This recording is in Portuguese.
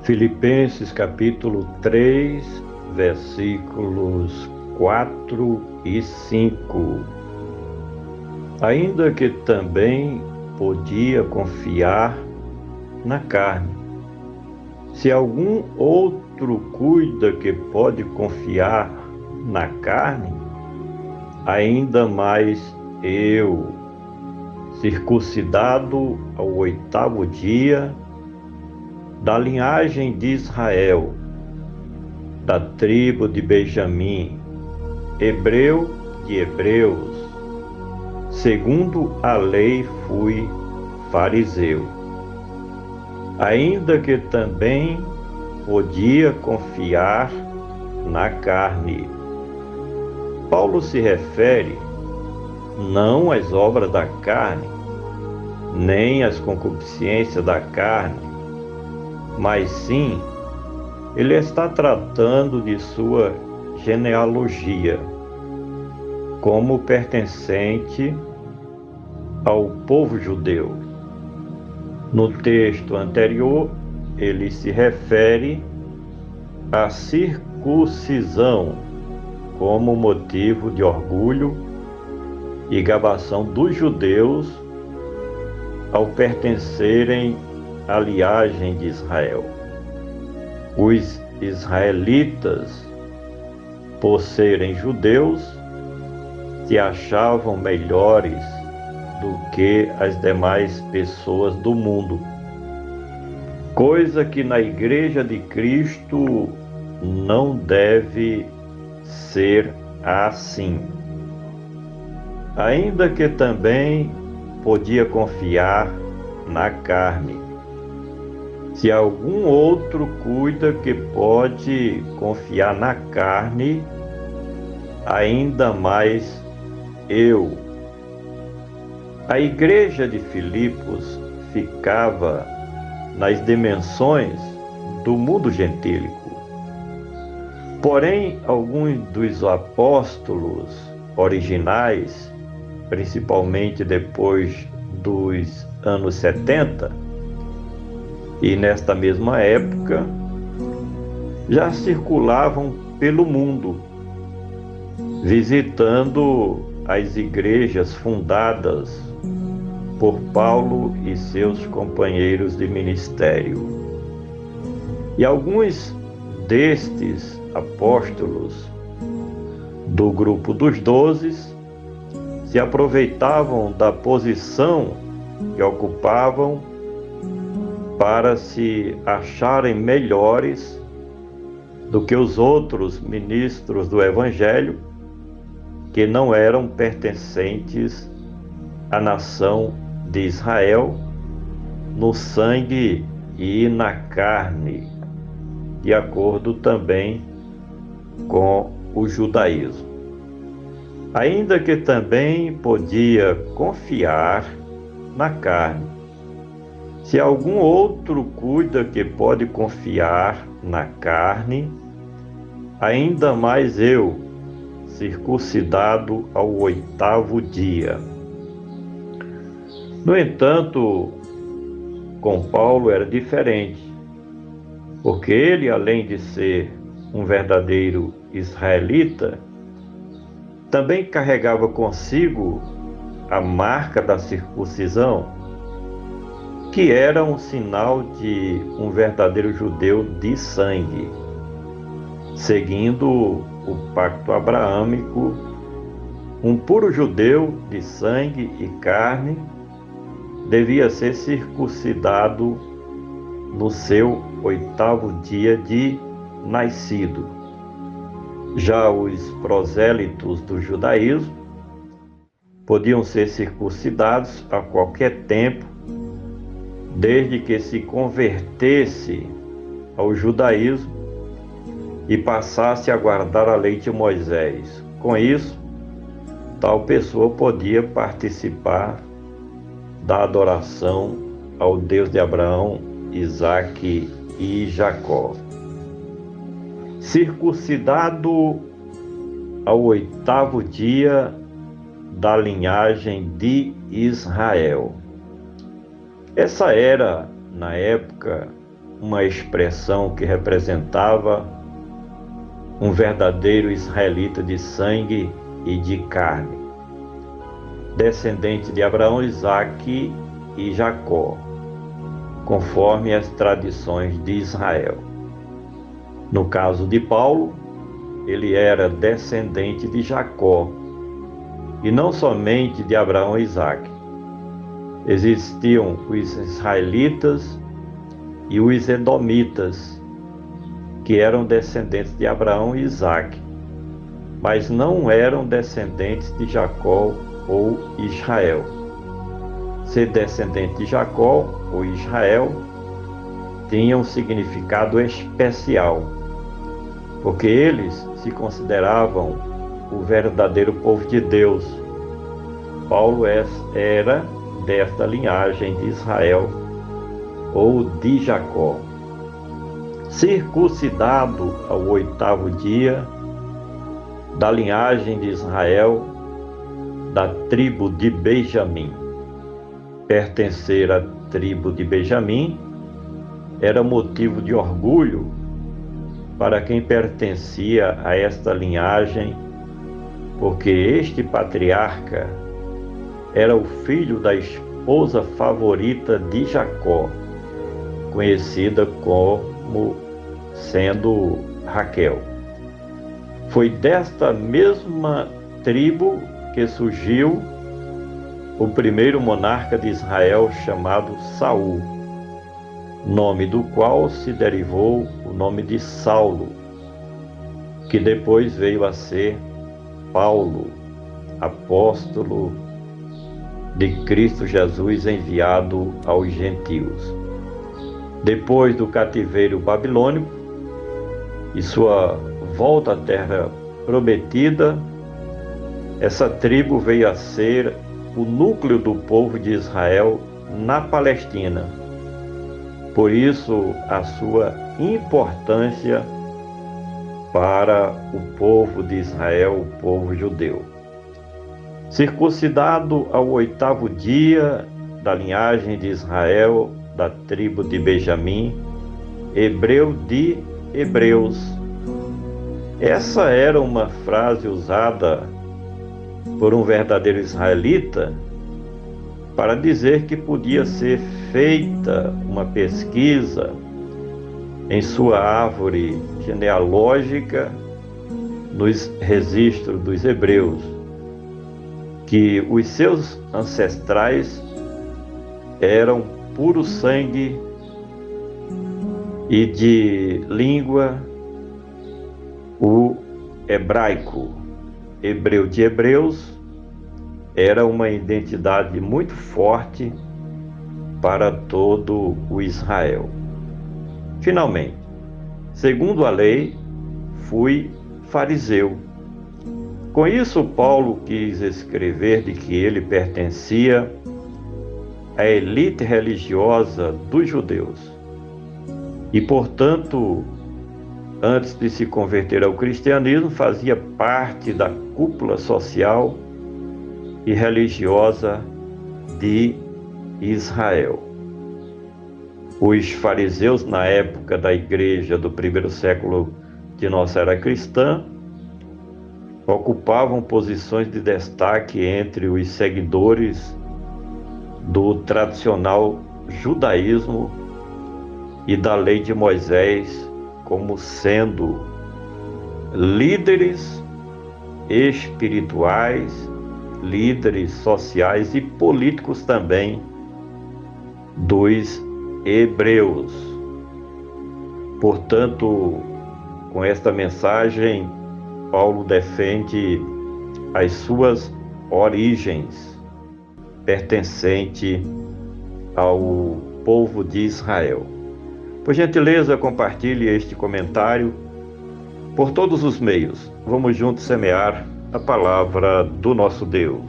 Filipenses capítulo 3, versículos 4 e 5. Ainda que também podia confiar na carne. Se algum outro cuida que pode confiar na carne, ainda mais eu, circuncidado ao 8º dia, da linhagem de Israel, da tribo de Benjamim, hebreu de hebreus, segundo a lei fui fariseu. Ainda que também podia confiar na carne. Paulo se refere não às obras da carne, nem às concupiscências da carne, mas sim, ele está tratando de sua genealogia, como pertencente ao povo judeu. No texto anterior, ele se refere à circuncisão como motivo de orgulho e gabação dos judeus ao pertencerem à linhagem de Israel. Os israelitas, por serem judeus, se achavam melhores do que as demais pessoas do mundo, coisa que na Igreja de Cristo não deve ser assim. Ainda que também podia confiar na carne. Se algum outro cuida que pode confiar na carne, ainda mais eu. A igreja de Filipos ficava nas dimensões do mundo gentílico. Porém, alguns dos apóstolos originais, principalmente depois dos anos 70, e nesta mesma época, já circulavam pelo mundo, visitando as igrejas fundadas por Paulo e seus companheiros de ministério. E alguns destes apóstolos do grupo dos 12 se aproveitavam da posição que ocupavam para se acharem melhores do que os outros ministros do Evangelho que não eram pertencentes à nação de Israel no sangue e na carne, de acordo também com o judaísmo. Ainda que também podia confiar na carne. Se algum outro cuida que pode confiar na carne, ainda mais eu, circuncidado ao 8º dia. No entanto, com Paulo era diferente, porque ele, além de ser um verdadeiro israelita, também carregava consigo a marca da circuncisão, que era um sinal de um verdadeiro judeu de sangue. Seguindo o pacto abraâmico, um puro judeu de sangue e carne devia ser circuncidado no seu 8º dia de nascido. Já os prosélitos do judaísmo podiam ser circuncidados a qualquer tempo, desde que se convertesse ao judaísmo e passasse a guardar a lei de Moisés. Com isso, tal pessoa podia participar da adoração ao Deus de Abraão, Isaque e Jacó. Circuncidado ao 8º dia da linhagem de Israel. Essa era, na época, uma expressão que representava um verdadeiro israelita de sangue e de carne, descendente de Abraão, Isaque e Jacó, conforme as tradições de Israel. No caso de Paulo, ele era descendente de Jacó, e não somente de Abraão e Isaque. Existiam os israelitas e os edomitas, que eram descendentes de Abraão e Isaque, mas não eram descendentes de Jacó ou Israel. Ser descendente de Jacó ou Israel tinha um significado especial, porque eles se consideravam o verdadeiro povo de Deus. Paulo era desta linhagem de Israel ou de Jacó. Circuncidado ao 8º dia, da linhagem de Israel, da tribo de Benjamim. Pertencer à tribo de Benjamim era motivo de orgulho para quem pertencia a esta linhagem, porque este patriarca era o filho da esposa favorita de Jacó, conhecida como sendo Raquel. Foi desta mesma tribo que surgiu o primeiro monarca de Israel, chamado Saul, nome do qual se derivou o nome de Saulo, que depois veio a ser Paulo, apóstolo de Cristo Jesus enviado aos gentios. Depois do cativeiro babilônico e sua volta à terra prometida, essa tribo veio a ser o núcleo do povo de Israel na Palestina. Por isso, a sua importância para o povo de Israel, o povo judeu. Circuncidado ao 8º dia, da linhagem de Israel, da tribo de Benjamim, hebreu de hebreus. Essa era uma frase usada por um verdadeiro israelita para dizer que podia ser feita uma pesquisa em sua árvore genealógica nos registros dos hebreus, que os seus ancestrais eram puro sangue e de língua o hebraico. Hebreu de hebreus era uma identidade muito forte para todo o Israel. Finalmente, segundo a lei, fui fariseu. Com isso, Paulo quis escrever de que ele pertencia à elite religiosa dos judeus e, portanto, antes de se converter ao cristianismo, fazia parte da cúpula social e religiosa de Israel. Os fariseus, na época da igreja do primeiro século de nossa era cristã, ocupavam posições de destaque entre os seguidores do tradicional judaísmo e da lei de Moisés, como sendo líderes espirituais, líderes sociais e políticos também dos hebreus. Portanto, com esta mensagem, Paulo defende as suas origens, pertencente ao povo de Israel. Por gentileza, compartilhe este comentário por todos os meios. Vamos juntos semear a palavra do nosso Deus.